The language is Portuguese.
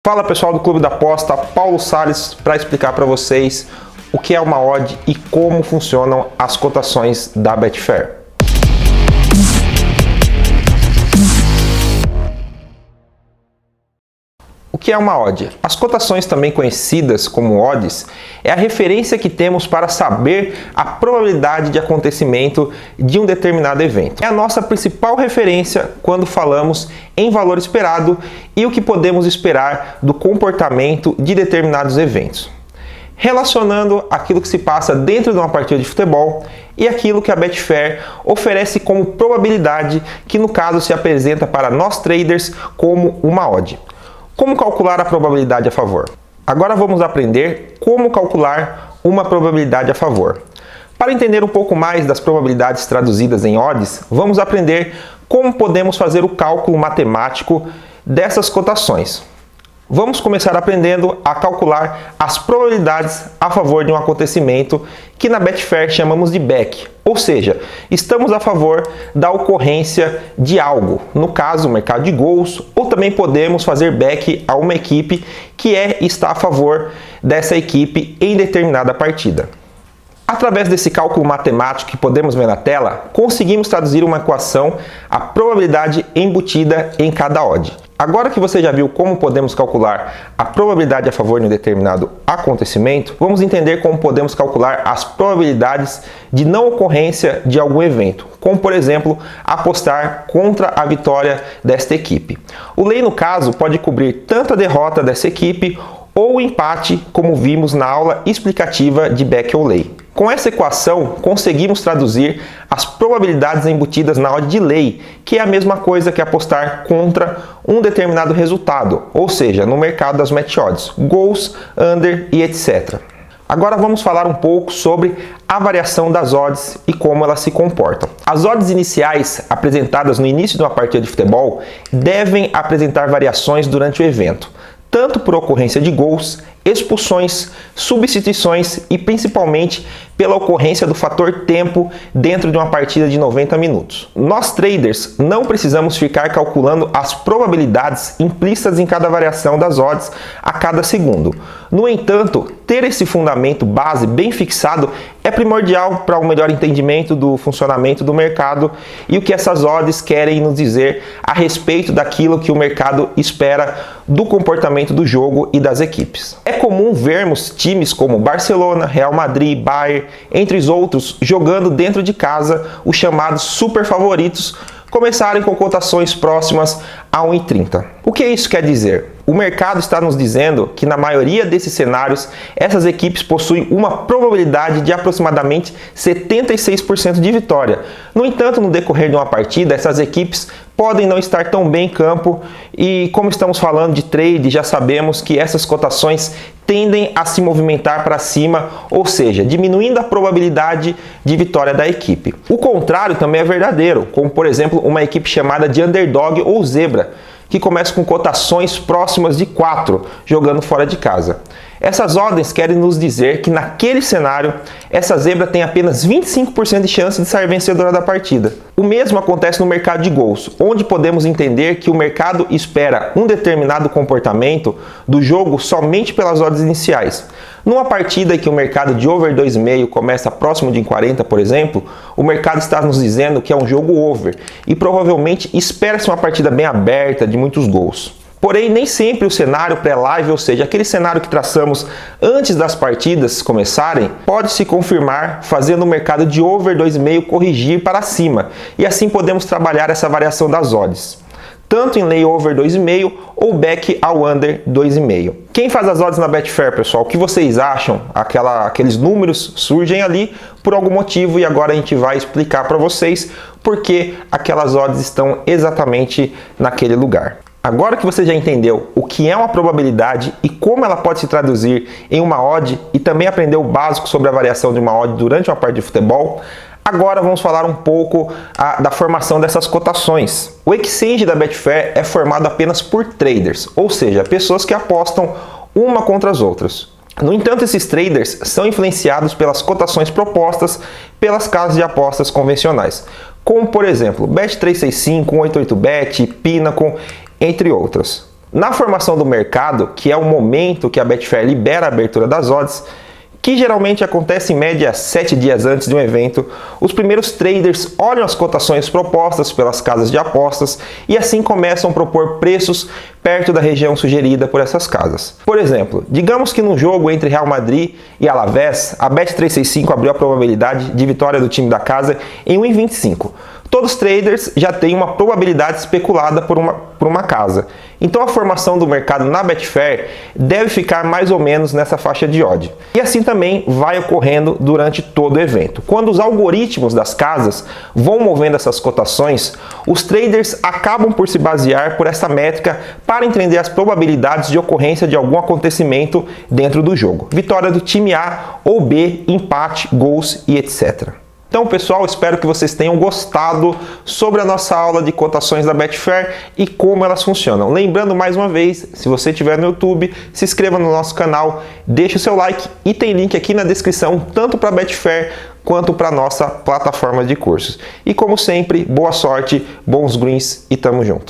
Fala pessoal do Clube da Aposta, Paulo Salles para explicar para vocês o que é uma odd e como funcionam as cotações da Betfair. O que é uma odd? As cotações, também conhecidas como odds, é a referência que temos para saber a probabilidade de acontecimento de um determinado evento. É a nossa principal referência quando falamos em valor esperado e o que podemos esperar do comportamento de determinados eventos, relacionando aquilo que se passa dentro de uma partida de futebol e aquilo que a Betfair oferece como probabilidade, que no caso se apresenta para nós traders como uma odd. Como calcular a probabilidade a favor? Agora vamos aprender como calcular uma probabilidade a favor. Para entender um pouco mais das probabilidades traduzidas em odds, vamos aprender como podemos fazer o cálculo matemático dessas cotações. Vamos começar aprendendo a calcular as probabilidades a favor de um acontecimento que na Betfair chamamos de back, ou seja, estamos a favor da ocorrência de algo, no caso o mercado de gols, ou também podemos fazer back a uma equipe que está a favor dessa equipe em determinada partida. Através desse cálculo matemático que podemos ver na tela, conseguimos traduzir uma equação, a probabilidade embutida em cada odd. Agora que você já viu como podemos calcular a probabilidade a favor de um determinado acontecimento, vamos entender como podemos calcular as probabilidades de não ocorrência de algum evento, como por exemplo, apostar contra a vitória desta equipe. O lay, no caso, pode cobrir tanto a derrota dessa equipe ou o empate, como vimos na aula explicativa de back ou lay. Com essa equação, conseguimos traduzir as probabilidades embutidas na odd de lay, que é a mesma coisa que apostar contra um determinado resultado, ou seja, no mercado das match odds, gols, under e etc. Agora vamos falar um pouco sobre a variação das odds e como elas se comportam. As odds iniciais apresentadas no início de uma partida de futebol devem apresentar variações durante o evento, tanto por ocorrência de gols, expulsões, substituições e principalmente pela ocorrência do fator tempo dentro de uma partida de 90 minutos. Nós traders não precisamos ficar calculando as probabilidades implícitas em cada variação das odds a cada segundo. No entanto, ter esse fundamento base bem fixado é primordial para um melhor entendimento do funcionamento do mercado e o que essas odds querem nos dizer a respeito daquilo que o mercado espera do comportamento do jogo e das equipes. É comum vermos times como Barcelona, Real Madrid, Bayern, entre os outros, jogando dentro de casa, os chamados super favoritos, começarem com cotações próximas a 1,30. O que isso quer dizer? O mercado está nos dizendo que na maioria desses cenários, essas equipes possuem uma probabilidade de aproximadamente 76% de vitória. No entanto, no decorrer de uma partida, essas equipes podem não estar tão bem em campo e, como estamos falando de trade, já sabemos que essas cotações tendem a se movimentar para cima, ou seja, diminuindo a probabilidade de vitória da equipe. O contrário também é verdadeiro, como por exemplo uma equipe chamada de underdog ou zebra, que começa com cotações próximas de 4, jogando fora de casa. Essas ordens querem nos dizer que naquele cenário, essa zebra tem apenas 25% de chance de sair vencedora da partida. O mesmo acontece no mercado de gols, onde podemos entender que o mercado espera um determinado comportamento do jogo somente pelas odds iniciais. Numa partida em que o mercado de over 2,5 começa próximo de 40, por exemplo, o mercado está nos dizendo que é um jogo over e provavelmente espera-se uma partida bem aberta, de muitos gols. Porém, nem sempre o cenário pré-live, ou seja, aquele cenário que traçamos antes das partidas começarem, pode se confirmar fazendo o mercado de over 2,5 corrigir para cima, e assim podemos trabalhar essa variação das odds, tanto em lay over 2,5 ou back ao under 2,5. Quem faz as odds na Betfair, pessoal? O que vocês acham? Aqueles números surgem ali por algum motivo e agora a gente vai explicar para vocês por que aquelas odds estão exatamente naquele lugar. Agora que você já entendeu o que é uma probabilidade e como ela pode se traduzir em uma odd e também aprendeu o básico sobre a variação de uma odd durante uma partida de futebol, agora vamos falar um pouco da formação dessas cotações. O exchange da Betfair é formado apenas por traders, ou seja, pessoas que apostam uma contra as outras. No entanto, esses traders são influenciados pelas cotações propostas pelas casas de apostas convencionais, como por exemplo Bet365, 188Bet, Pinnacle, entre outras. Na formação do mercado, que é o momento que a Betfair libera a abertura das odds, que geralmente acontece em média 7 dias antes de um evento, os primeiros traders olham as cotações propostas pelas casas de apostas e assim começam a propor preços perto da região sugerida por essas casas. Por exemplo, digamos que num jogo entre Real Madrid e Alavés, a Bet365 abriu a probabilidade de vitória do time da casa em 1,25. Todos os traders já têm uma probabilidade especulada por uma casa. Então a formação do mercado na Betfair deve ficar mais ou menos nessa faixa de odd. E assim também vai ocorrendo durante todo o evento. Quando os algoritmos das casas vão movendo essas cotações, os traders acabam por se basear por essa métrica para entender as probabilidades de ocorrência de algum acontecimento dentro do jogo. Vitória do time A ou B, empate, gols e etc. Então, pessoal, espero que vocês tenham gostado sobre a nossa aula de cotações da Betfair e como elas funcionam. Lembrando mais uma vez, se você estiver no YouTube, se inscreva no nosso canal, deixe o seu like e tem link aqui na descrição, tanto para a Betfair quanto para a nossa plataforma de cursos. E como sempre, boa sorte, bons greens e tamo junto!